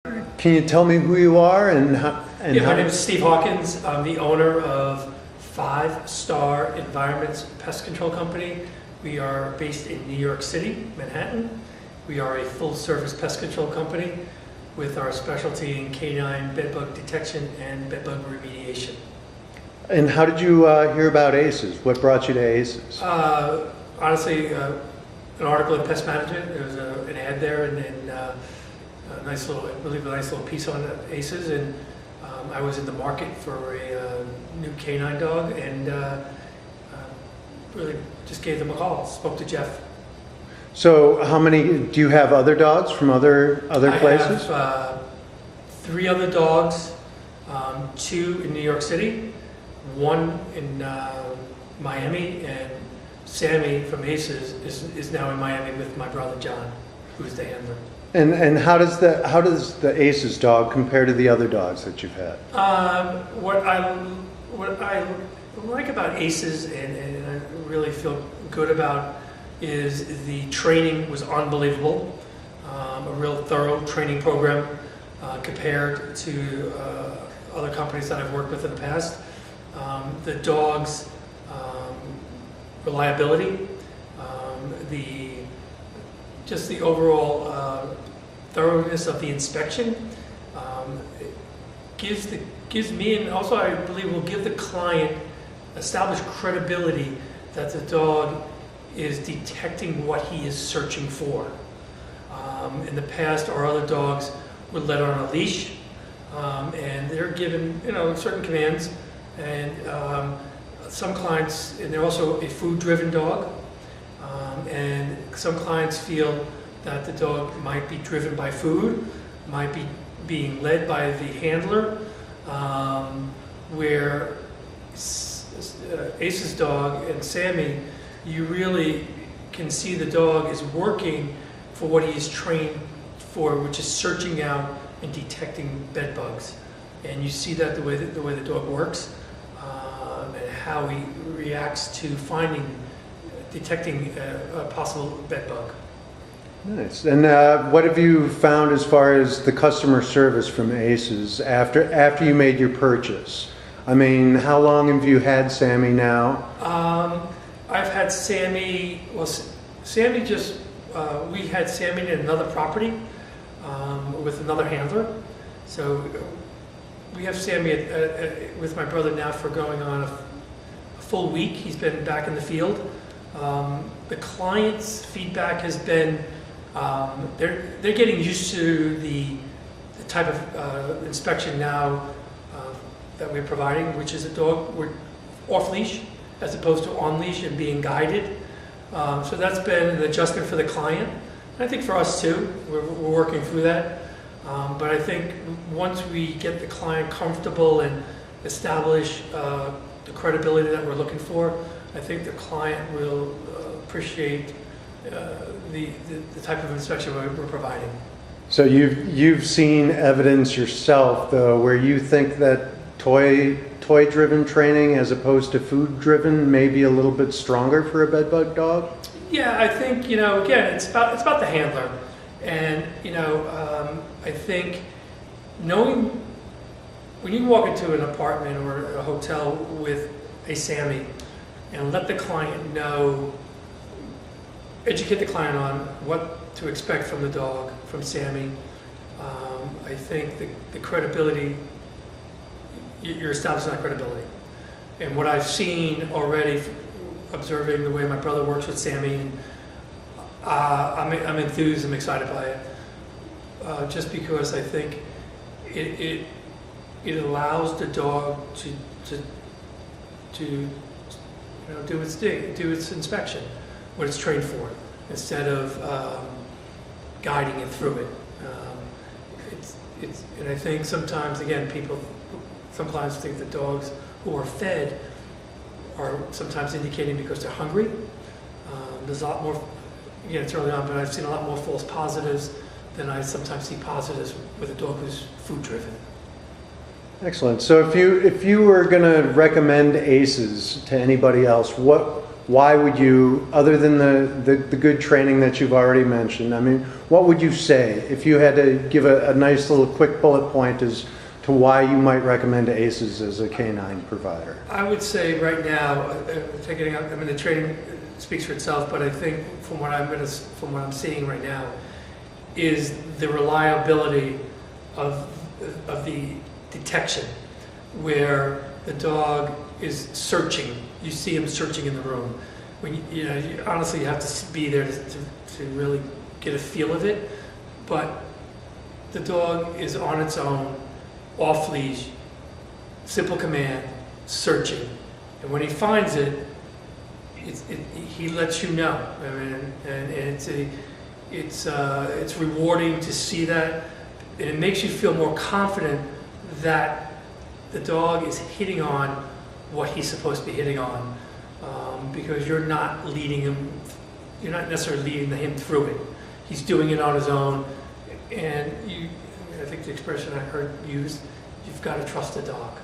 Can you tell me who you are and how? My name is Steve Hawkins. I'm the owner of 5 Star Environments Pest Control Company. We are based in New York City, Manhattan. We are a full-service pest control company with our specialty in canine bedbug detection and bedbug remediation. And how did you hear about ACES? What brought you to ACES? Honestly, an article in Pest Management. There was an ad there, and a nice little, I believe, a nice little piece on ACES. And I was in the market for a new canine dog, and really just gave them a call. Spoke to Jeff. So, how many do you have? Other dogs from other places? I have 3 other dogs, 2 in New York City, 1 in Miami, and Sammy from ACES is now in Miami with my brother John, who's the handler. And how does the ACES dog compare to the other dogs that you've had? What I like about ACES and I really feel good about is the training was unbelievable. A real thorough training program compared to other companies that I've worked with in the past. The dogs' reliability, just the overall thoroughness of the inspection gives me, and also I believe will give the client, established credibility that the dog is detecting what he is searching for. In the past, our other dogs were led on a leash, and they're given, certain commands. And some clients, and they're also a food-driven dog, and some clients feel that the dog might be driven by food, might be being led by the handler, where ACES dog and Sammy, you really can see the dog is working for what he is trained for, which is searching out and detecting bed bugs. And you see that the way the dog works, and how he reacts to detecting a possible bed bug. Nice. And what have you found as far as the customer service from ACES after you made your purchase? I mean, how long have you had Sammy now? I've had Sammy, Sammy we had Sammy in another property with another handler. So we have Sammy with my brother now for going on a full week. He's been back in the field. The client's feedback has been they're getting used to the type of inspection now that we're providing, which is we're off leash as opposed to on leash and being guided. So that's been an adjustment for the client. And I think for us too, we're working through that. But I think once we get the client comfortable and establish the credibility that we're looking for, I think the client will appreciate the type of inspection we're providing. So you've seen evidence yourself, though, where you think that toy-driven training as opposed to food-driven may be a little bit stronger for a bedbug dog? Yeah, I think, again, it's about the handler. And, I think knowing when you walk into an apartment or a hotel with a Sammy and let the client know, educate the client on what to expect from the dog, from Sammy, I think the credibility, you're establishing that credibility. And what I've seen already, observing the way my brother works with Sammy, and I'm enthused, I'm excited by it. Just because I think it allows the dog to do its inspection, what it's trained for, instead of guiding it through it. And I think sometimes, again, some clients think that dogs who are fed are sometimes indicating because they're hungry. There's a lot more, again, it's early on, but I've seen a lot more false positives than I sometimes see positives with a dog who's food driven. Excellent. So if you were going to recommend ACES to anybody else, what why would you, other than the good training that you've already mentioned, I mean, what would you say if you had to give a nice little quick bullet point as to why you might recommend ACES as a canine provider? I would say right now, the training speaks for itself, but I think from what I'm seeing right now is the reliability of the detection, where the dog is searching. You see him searching in the room. When honestly, you have to be there to really get a feel of it. But the dog is on its own, off leash, simple command, searching, and when he finds it, he lets you know. I mean, and it's rewarding to see that, and it makes you feel more confident that the dog is hitting on what he's supposed to be hitting on, because you're not leading him, you're not necessarily leading him through it. He's doing it on his own, and I think the expression I heard used, you've got to trust the dog.